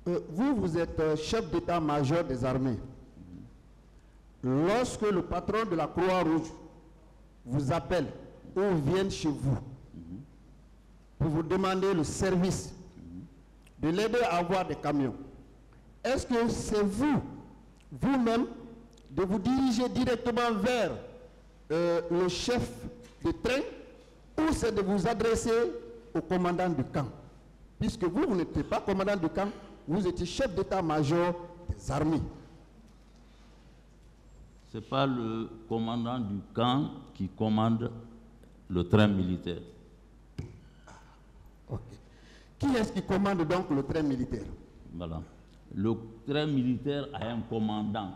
Vous êtes chef d'état-major des armées. Lorsque le patron de la Croix-Rouge vous appelle ou vient chez vous pour vous demander le service de l'aider à avoir des camions, est-ce que c'est vous, vous-même, de vous diriger directement vers le chef de train ou c'est de vous adresser au commandant du camp? Puisque vous n'étiez pas commandant du camp, vous étiez chef d'état-major des armées. Ce n'est pas le commandant du camp qui commande le train militaire. Ok. Qui est-ce qui commande donc le train militaire? Voilà. Le train militaire a un commandant.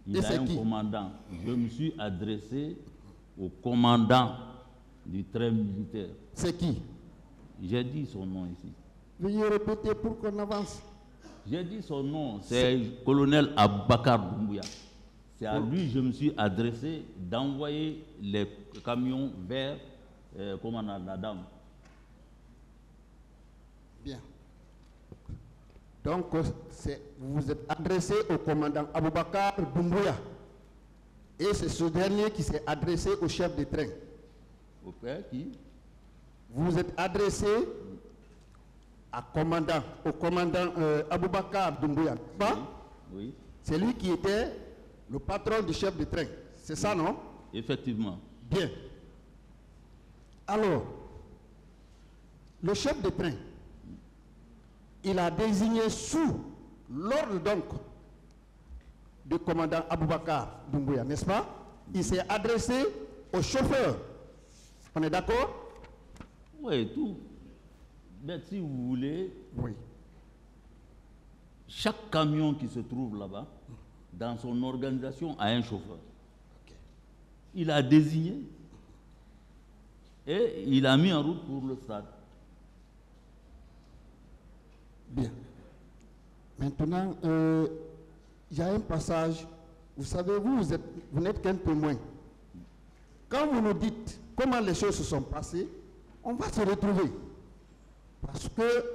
Il a un commandant. Je me suis adressé au commandant du train militaire. C'est qui? J'ai dit son nom ici. Veuillez répéter pour qu'on avance. J'ai dit son nom, c'est colonel Abakar Doumbouya. C'est à lui que je me suis adressé d'envoyer les camions vers commandant la dame. Bien. Donc, vous vous êtes adressé au commandant Aboubakar Doumbouya. Et c'est ce dernier qui s'est adressé au chef de train. Au père qui? Vous vous êtes adressé au commandant Aboubakar Doumbouya, pas? Oui. Oui. C'est lui qui était le patron du chef de train. C'est ça, non? Effectivement. Bien. Alors, le chef de train, il a désigné sous l'ordre donc du commandant Aboubakar Doumbouya, n'est-ce pas? Il s'est adressé au chauffeur. On est d'accord? Oui, tout. Mais si vous voulez, oui. Chaque camion qui se trouve là-bas, dans son organisation, a un chauffeur. Okay. Il a désigné et il a mis en route pour le stade. Bien. Maintenant, il y a un passage. Vous savez, vous n'êtes qu'un témoin. Quand vous nous dites comment les choses se sont passées, on va se retrouver. Parce que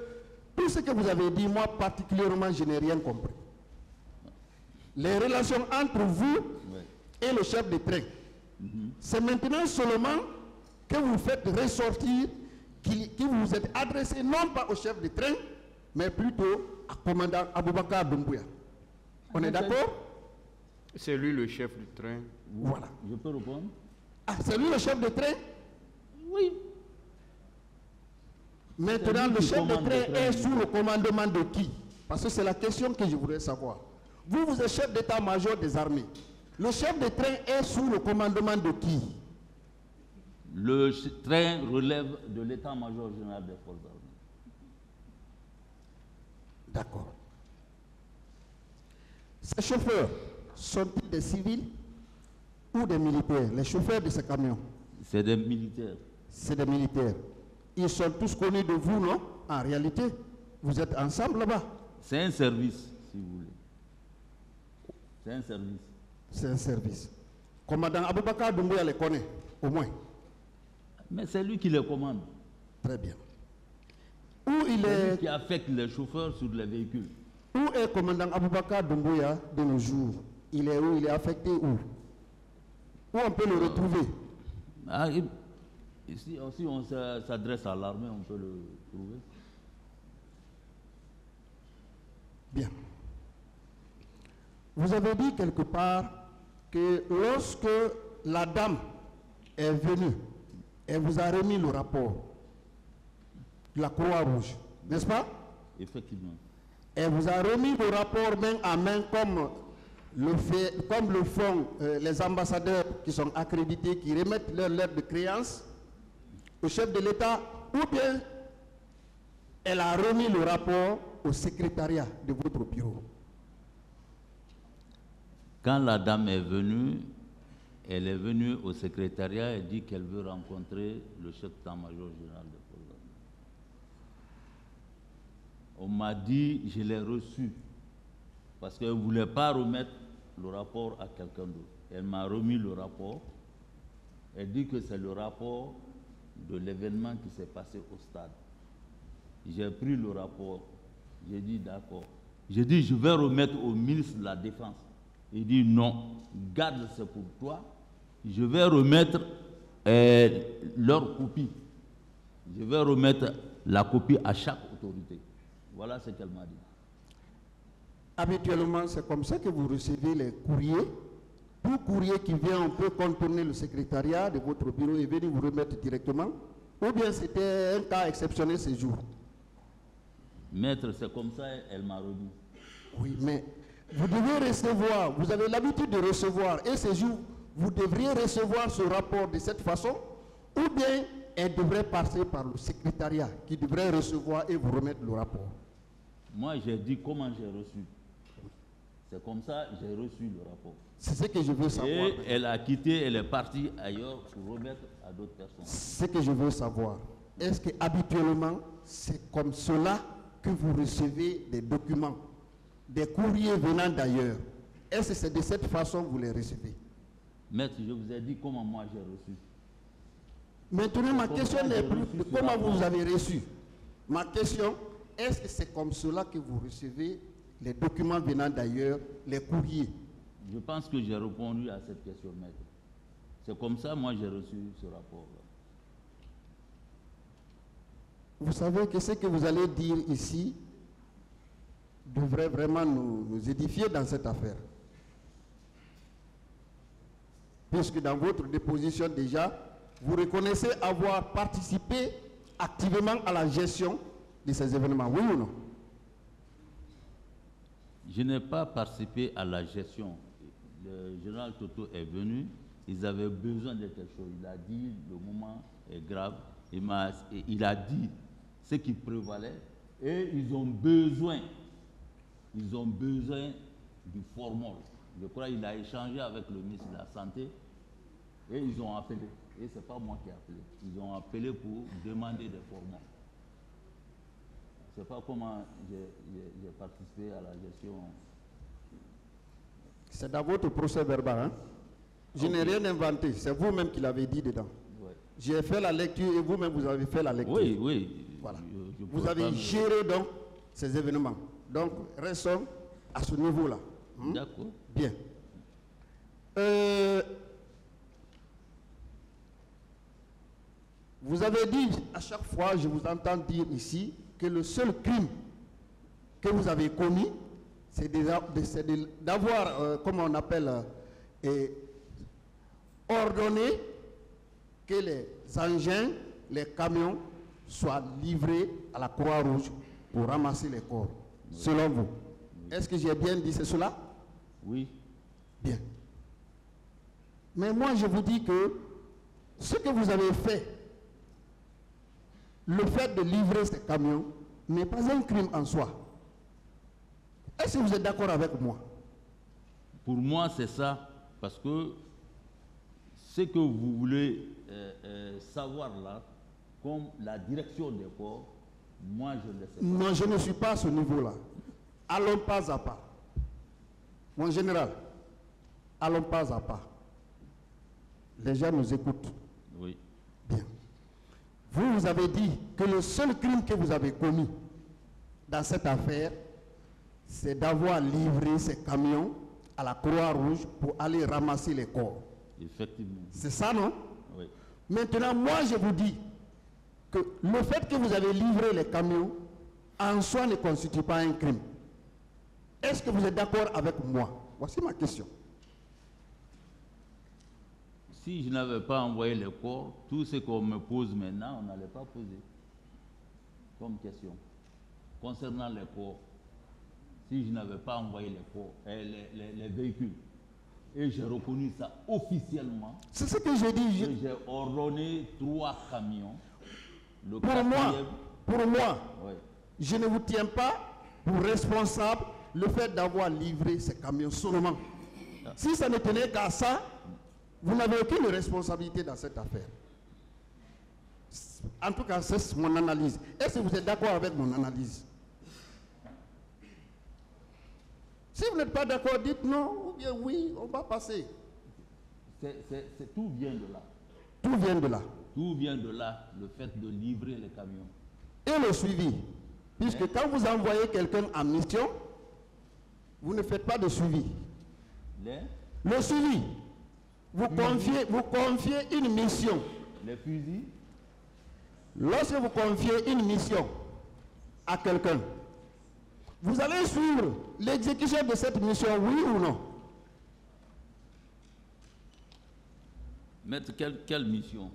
tout ce que vous avez dit, moi particulièrement, je n'ai rien compris. Les relations entre vous et le chef de train, c'est maintenant seulement que vous faites ressortir que vous vous êtes adressé non pas au chef de train, mais plutôt à commandant Aboubakar Doumbouya. On est d'accord? C'est lui le chef du train. Voilà. Je peux répondre? Ah, c'est lui le chef de train? Oui. Maintenant, le chef de train est sous le commandement de qui? Parce que c'est la question que je voudrais savoir. Vous, vous êtes chef d'état-major des armées. Le chef de train est sous le commandement de qui? Le train relève de l'état-major général des forces armées. D'accord. Ces chauffeurs sont-ils des civils ou des militaires? Les chauffeurs de ces camions? C'est des militaires. C'est des militaires. Ils sont tous connus de vous, non? En réalité, vous êtes ensemble là-bas. C'est un service, si vous voulez. C'est un service. C'est un service. Commandant Aboubakar Doumbouya les connaît, au moins. Mais c'est lui qui les commande. Très bien. Où il C'est est... lui qui affecte les chauffeurs sur les véhicules. Où est commandant Aboubakar Doumbouya de nos jours? Il est où? Il est affecté où? Où on peut le retrouver? Ah, si on s'adresse à l'armée, on peut le trouver. Bien. Vous avez dit quelque part que lorsque la dame est venue, elle vous a remis le rapport de la Croix-Rouge, n'est-ce pas? Effectivement. Elle vous a remis le rapport main à main comme le font les ambassadeurs qui sont accrédités, qui remettent leur lettre de créance au chef de l'État, ou bien elle a remis le rapport au secrétariat de votre bureau. Quand la dame est venue, elle est venue au secrétariat et dit qu'elle veut rencontrer le chef d'état-major général des forces armées. On m'a dit, je l'ai reçu, parce qu'elle ne voulait pas remettre le rapport à quelqu'un d'autre. Elle m'a remis le rapport. Elle dit que c'est le rapport de l'événement qui s'est passé au stade. J'ai pris le rapport J'ai dit d'accord. J'ai dit je vais remettre au ministre de la Défense. Il dit non, garde c'est pour toi. Je vais remettre leur copie. Je vais remettre la copie à chaque autorité. Voilà ce qu'elle m'a dit. Habituellement, c'est comme ça que vous recevez les courriers. Tout courrier qui vient, on peut contourner le secrétariat de votre bureau et venir vous remettre directement. Ou bien c'était un cas exceptionnel ce jour? Maître, c'est comme ça, elle m'a remis. Oui, mais vous devez recevoir, vous avez l'habitude de recevoir, et ce jour, vous devriez recevoir ce rapport de cette façon, ou bien elle devrait passer par le secrétariat qui devrait recevoir et vous remettre le rapport. Moi, j'ai dit comment j'ai reçu. C'est comme ça que j'ai reçu le rapport. C'est ce que je veux savoir. Et elle a quitté, elle est partie ailleurs pour remettre à d'autres personnes. Ce que je veux savoir, est-ce que habituellement c'est comme cela que vous recevez des documents, des courriers venant d'ailleurs? Est-ce que c'est de cette façon que vous les recevez? Maître, je vous ai dit comment moi j'ai reçu. Maintenant, ma question n'est plus de comment vous avez reçu. Ma question, est-ce que c'est comme cela que vous recevez les documents venant d'ailleurs, les courriers? Je pense que j'ai répondu à cette question, maître. C'est comme ça, moi, j'ai reçu ce rapport-là. Vous savez que ce que vous allez dire ici devrait vraiment nous édifier dans cette affaire. Puisque dans votre déposition déjà, vous reconnaissez avoir participé activement à la gestion de ces événements, oui ou non? Je n'ai pas participé à la gestion. Le général Toto est venu, ils avaient besoin de quelque chose. Il a dit, le moment est grave, il a dit ce qui prévalait, et ils ont besoin du formol. Je crois qu'il a échangé avec le ministre de la Santé, et ils ont appelé. Et ce n'est pas moi qui ai appelé. Ils ont appelé pour demander des formaux. Je ne sais pas comment j'ai participé à la gestion. C'est dans votre procès verbal, hein? Je n'ai rien inventé, c'est vous-même qui l'avez dit dedans. Ouais. J'ai fait la lecture et vous-même vous avez fait la lecture. Oui, oui. Voilà. Je vous avez géré donc ces événements. Donc, restons à ce niveau-là. D'accord. Bien. Vous avez dit, à chaque fois, je vous entends dire ici, que le seul crime que vous avez commis, c'est d'avoir, comment on appelle, ordonné que les engins, les camions soient livrés à la Croix-Rouge pour ramasser les corps, oui. Selon vous. Oui. Est-ce que j'ai bien dit cela? Oui. Bien. Mais moi, je vous dis que ce que vous avez fait, le fait de livrer ces camions, n'est pas un crime en soi. Est-ce que vous êtes d'accord avec moi? Pour moi, c'est ça, parce que ce que vous voulez savoir là, comme la direction des ports, moi je ne le sais pas. Non, je ne suis pas à ce niveau-là. Allons pas à pas. Mon général, allons pas à pas. Les gens nous écoutent. Oui. Bien. Vous avez dit que le seul crime que vous avez commis dans cette affaire, c'est d'avoir livré ces camions à la Croix-Rouge pour aller ramasser les corps. Effectivement. C'est ça, non? Oui. Maintenant, moi, je vous dis que le fait que vous avez livré les camions, en soi, ne constitue pas un crime. Est-ce que vous êtes d'accord avec moi? Voici ma question. Si je n'avais pas envoyé les corps, tout ce qu'on me pose maintenant, on n'allait pas poser comme question. Concernant les corps, si je n'avais pas envoyé les corps, les véhicules, et j'ai reconnu ça officiellement. C'est ce que j'ai dit. J'ai ordonné 3 camions. Pour moi, oui. Je ne vous tiens pas pour responsable le fait d'avoir livré ces camions seulement. Ah. Si ça ne tenait qu'à ça, vous n'avez aucune responsabilité dans cette affaire. En tout cas, c'est mon analyse. Est-ce que vous êtes d'accord avec mon analyse? Si vous n'êtes pas d'accord, dites non, ou bien oui, on va passer. Tout vient de là. Tout vient de là. Tout vient de là, le fait de livrer les camions. Et le suivi? Puisque quand vous envoyez quelqu'un en mission, vous ne faites pas de suivi. Le suivi, vous confiez une mission. Les fusils? Lorsque vous confiez une mission à quelqu'un, vous allez suivre l'exécution de cette mission, oui ou non? Maître, quelle mission?